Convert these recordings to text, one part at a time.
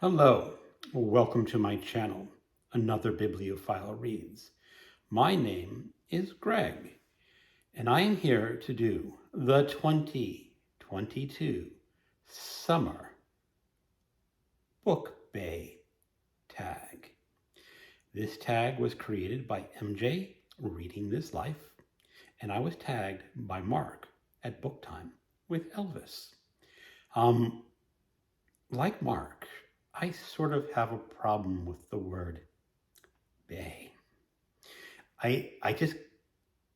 Hello, welcome to my channel, Another Bibliophile Reads. My name is Greg, and I am here to do the 2022 Summer BookBea Tag. This tag was created by MJ Reading This Life, and I was tagged by Mark at BookTime with Elvis. Like Mark, I sort of have a problem with the word bay. I just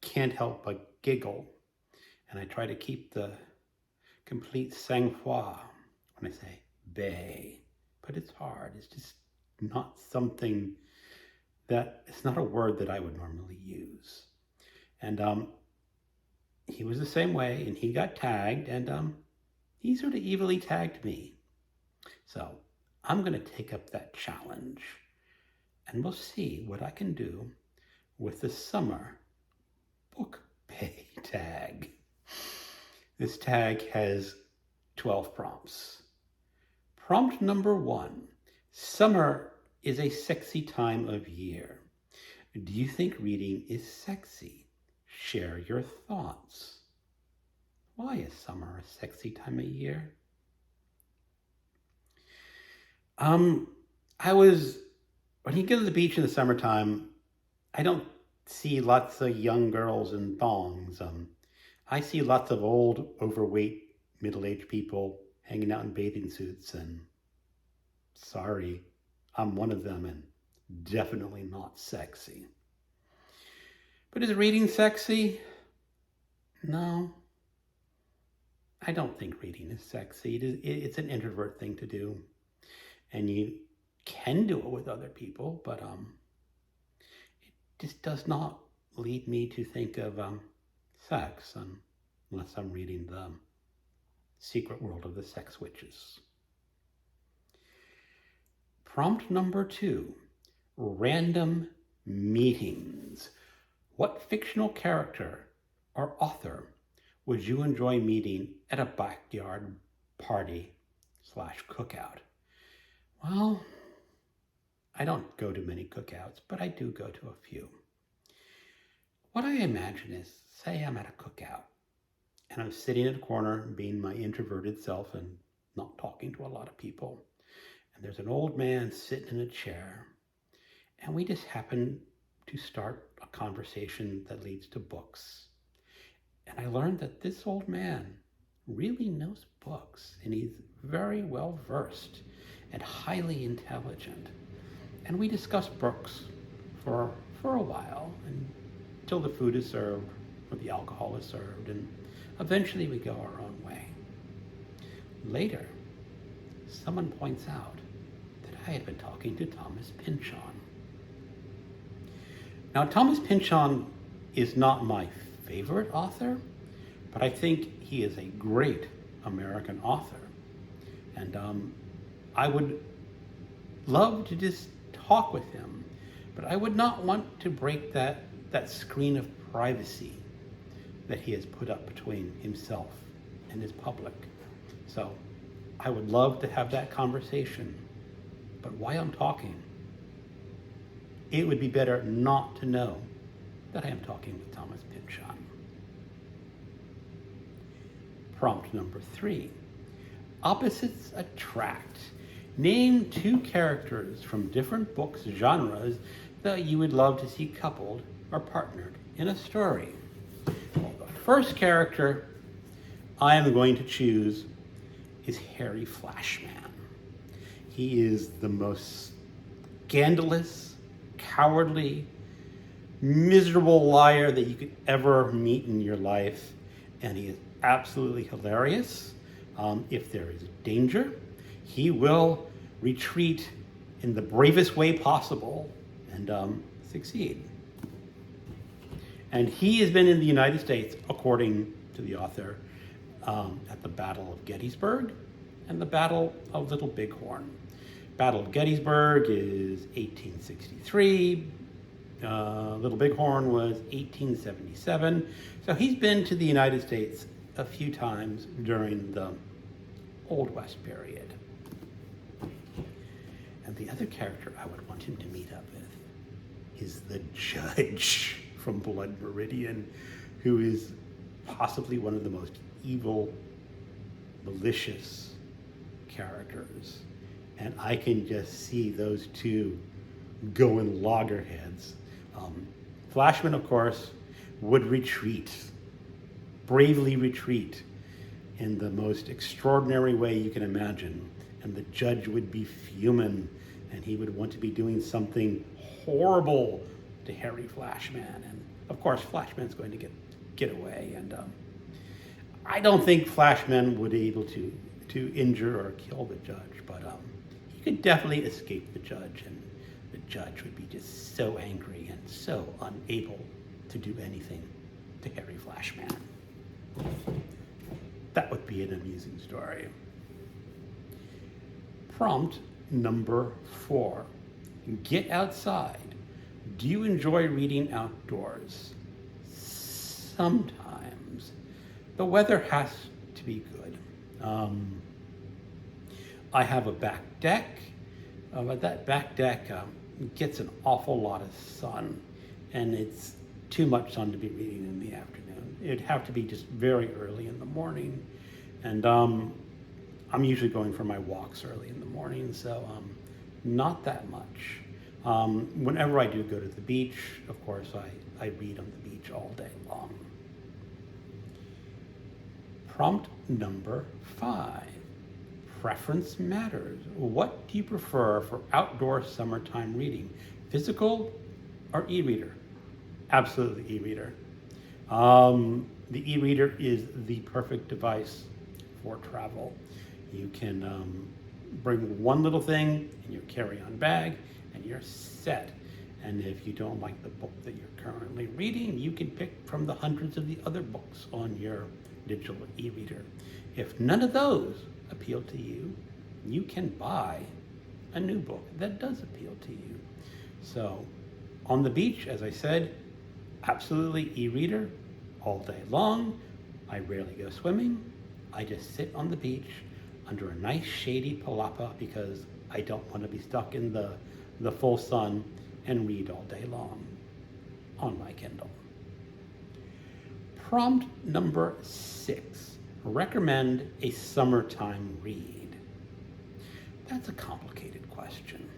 can't help but giggle, and I try to keep the complete sang-froid when I say bay, but it's hard. It's just not something it's not a word that I would normally use. And he was the same way, and he got tagged, and he sort of evilly tagged me. So I'm going to take up that challenge, and we'll see what I can do with the Summer BookBea Tag. This tag has 12 prompts. Prompt number 1. Summer is a sexy time of year. Do you think reading is sexy? Share your thoughts. Why is summer a sexy time of year? When you go to the beach in the summertime, I don't see lots of young girls in thongs. I see lots of old, overweight, middle-aged people hanging out in bathing suits, and sorry, I'm one of them and definitely not sexy. But is reading sexy? No, I don't think reading is sexy. It's an introvert thing to do. And you can do it with other people, but it just does not lead me to think of sex unless I'm reading the Secret World of the Sex Witches. Prompt number 2, random meetings. What fictional character or author would you enjoy meeting at a backyard party / cookout? Well, I don't go to many cookouts, but I do go to a few. What I imagine is, say I'm at a cookout, and I'm sitting at a corner being my introverted self and not talking to a lot of people. And there's an old man sitting in a chair, and we just happen to start a conversation that leads to books. And I learned that this old man really knows books, and he's very well versed and highly intelligent. And we discuss books for a while until the food is served or the alcohol is served, and eventually we go our own way. Later, someone points out that I had been talking to Thomas Pynchon. Now, Thomas Pynchon is not my favorite author, but I think he is a great American author. And I would love to just talk with him, but I would not want to break that screen of privacy that he has put up between himself and his public. So I would love to have that conversation, but while I'm talking, it would be better not to know that I am talking with Thomas Pynchon. Prompt number 3, opposites attract. Name 2 characters from different books genres that you would love to see coupled or partnered in a story. Well, the first character I am going to choose is Harry Flashman. He is the most scandalous, cowardly, miserable liar that you could ever meet in your life, and he is absolutely hilarious. If there is danger, he will retreat in the bravest way possible and succeed. And he has been in the United States, according to the author, at the Battle of Gettysburg and the Battle of Little Bighorn. Battle of Gettysburg is 1863. Little Bighorn was 1877. So he's been to the United States a few times during the Old West period. the other character I would want him to meet up with is the judge from Blood Meridian, who is possibly one of the most evil, malicious characters. And I can just see those two going loggerheads. Flashman, of course, would retreat, bravely retreat in the most extraordinary way you can imagine. And the judge would be fuming, and he would want to be doing something horrible to Harry Flashman. And of course, Flashman's going to get away. And I don't think Flashman would be able to injure or kill the judge, but he could definitely escape the judge, and the judge would be just so angry and so unable to do anything to Harry Flashman. That would be an amusing story. Prompt number 4. Get outside. Do you enjoy reading outdoors? Sometimes. The weather has to be good. I have a back deck, but that back deck gets an awful lot of sun, and it's too much sun to be reading in the afternoon. It'd have to be just very early in the morning, and I'm usually going for my walks early in the morning, so not that much. Whenever I do go to the beach, of course, I read on the beach all day long. Prompt number 5. Preference matters. What do you prefer for outdoor summertime reading? Physical or e-reader? Absolutely e-reader. The e-reader is the perfect device for travel. You can bring one little thing in your carry-on bag and you're set. And if you don't like the book that you're currently reading, you can pick from the hundreds of the other books on your digital e-reader. If none of those appeal to you, you can buy a new book that does appeal to you. So on the beach, as I said, absolutely e-reader all day long. I rarely go swimming. I just sit on the beach under a nice shady palapa because I don't want to be stuck in the full sun and read all day long on my Kindle. Prompt number 6. Recommend a summertime read. That's a complicated question.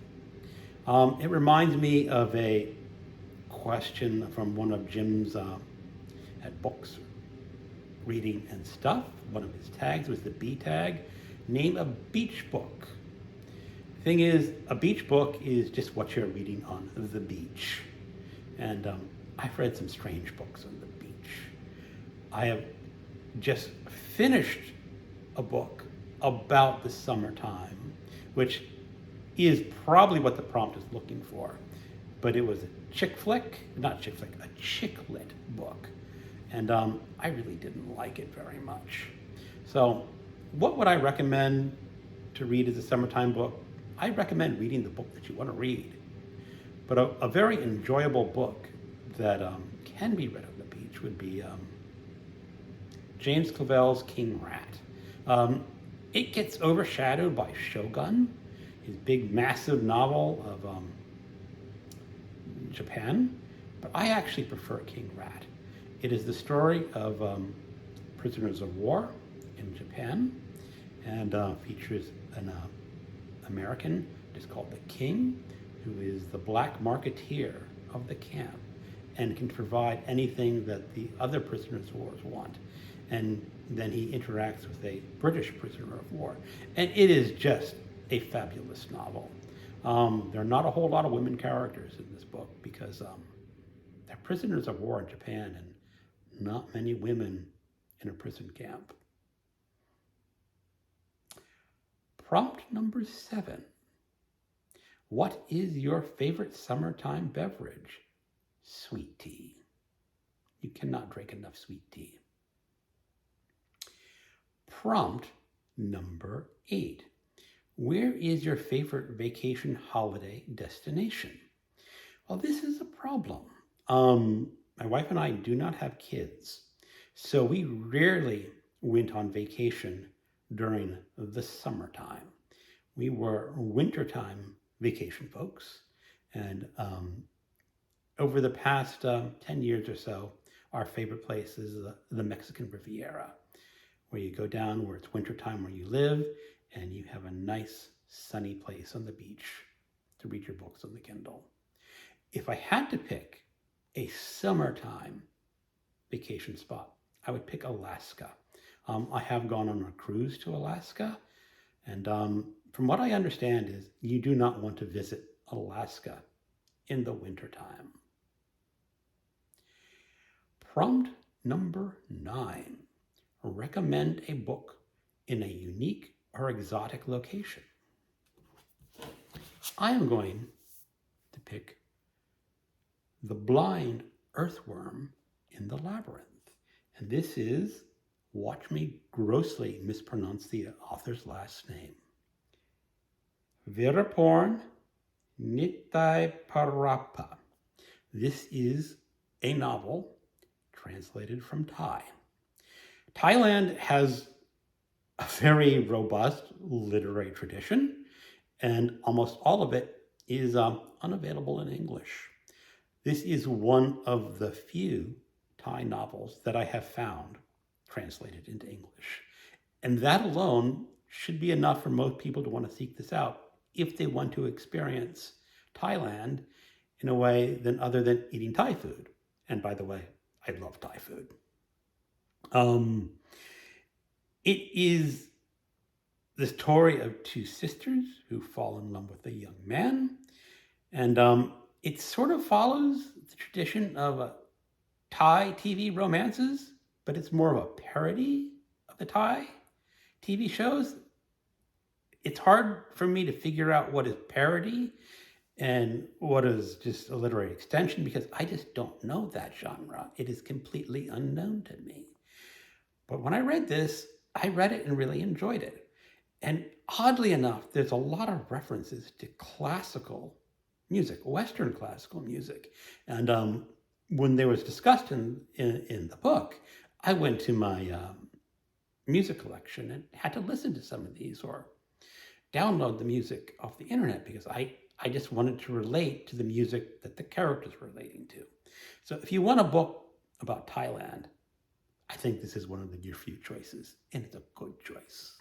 It reminds me of a question from one of Jim's at Books, Reading and Stuff. One of his tags was the B tag. Name a beach book. Thing is, a beach book is just what you're reading on the beach. And I've read some strange books on the beach. I have just finished a book about the summertime, which is probably what the prompt is looking for. But it was a chick lit book. And I really didn't like it very much. So what would I recommend to read as a summertime book? I recommend reading the book that you want to read. But a very enjoyable book that can be read on the beach would be James Clavell's King Rat. It gets overshadowed by Shogun, his big, massive novel of Japan, but I actually prefer King Rat. It is the story of prisoners of war in Japan, and features an American just called the King, who is the black marketeer of the camp and can provide anything that the other prisoners of war want. And then he interacts with a British prisoner of war. And it is just a fabulous novel. There are not a whole lot of women characters in this book because they're prisoners of war in Japan and not many women in a prison camp. Prompt number 7. What is your favorite summertime beverage? Sweet tea. You cannot drink enough sweet tea. Prompt number 8. Where is your favorite vacation holiday destination? Well, this is a problem. My wife and I do not have kids, so we rarely went on vacation during the summertime. We were wintertime vacation folks. And over the past 10 years or so, our favorite place is the Mexican Riviera, where you go down where it's wintertime where you live, and you have a nice sunny place on the beach to read your books on the Kindle. If I had to pick a summertime vacation spot, I would pick Alaska. I have gone on a cruise to Alaska, and from what I understand is you do not want to visit Alaska in the wintertime. Prompt number 9. Recommend a book in a unique or exotic location. I am going to pick The Blind Earthworm in the Labyrinth. And this is, watch me grossly mispronounce the author's last name, Viraporn Nitaiparapa. This is a novel translated from Thai. Thailand has a very robust literary tradition, and almost all of it is unavailable in English. This is one of the few Thai novels that I have found translated into English. And that alone should be enough for most people to want to seek this out if they want to experience Thailand in a way other than eating Thai food. And by the way, I love Thai food. It is the story of two sisters who fall in love with a young man. And it sort of follows the tradition of Thai TV romances, but it's more of a parody of the Thai TV shows. It's hard for me to figure out what is parody and what is just a literary extension because I just don't know that genre. It is completely unknown to me. But when I read this, I read it and really enjoyed it. And oddly enough, there's a lot of references to classical music, Western classical music. And when they was discussed in the book, I went to my music collection and had to listen to some of these or download the music off the internet because I just wanted to relate to the music that the characters were relating to. So if you want a book about Thailand, I think this is one of your few choices, and it's a good choice.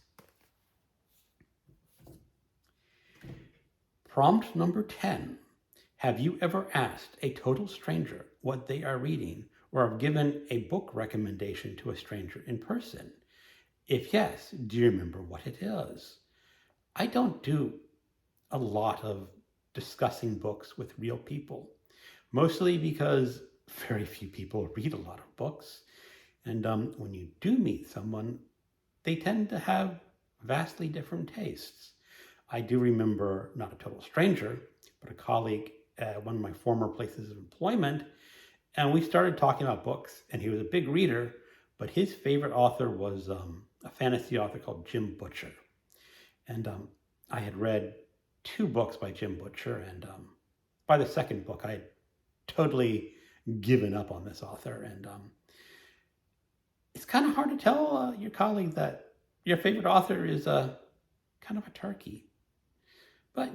Prompt number 10. Have you ever asked a total stranger what they are reading or have given a book recommendation to a stranger in person? If yes, do you remember what it is? I don't do a lot of discussing books with real people, mostly because very few people read a lot of books. And when you do meet someone, they tend to have vastly different tastes. I do remember, not a total stranger, but a colleague at one of my former places of employment, and we started talking about books, and he was a big reader, but his favorite author was a fantasy author called Jim Butcher. And I had read 2 books by Jim Butcher, and by the second book, I had totally given up on this author. And it's kind of hard to tell your colleague that your favorite author is kind of a turkey. But,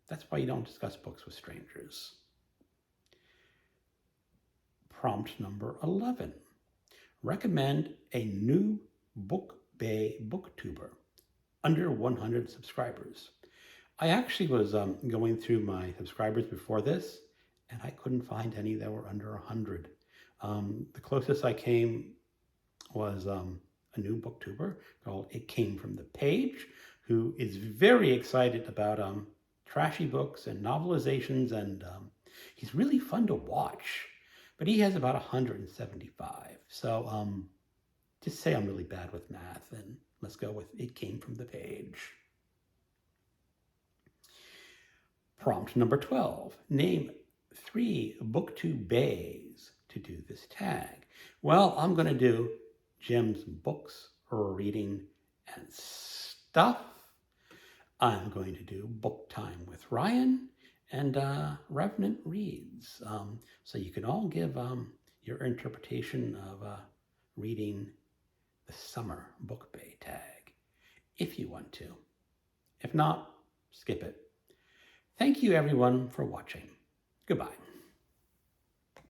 that's why you don't discuss books with strangers. Prompt number 11. Recommend a new BookBea Booktuber under 100 subscribers. I actually was going through my subscribers before this, and I couldn't find any that were under 100. The closest I came was a new booktuber called It Came From the Page, who is very excited about trashy books and novelizations, and he's really fun to watch. But he has about 175. So just say I'm really bad with math, and let's go with It Came From the Page. Prompt number 12. Name 3 Booktubees to do this tag. Well, I'm going to do Jim's books, reading, and stuff. I'm going to do Book Time with Ryan and Revenant Reads. So you can all give your interpretation of reading the Summer BookBea Tag if you want to. If not, skip it. Thank you everyone for watching. Goodbye.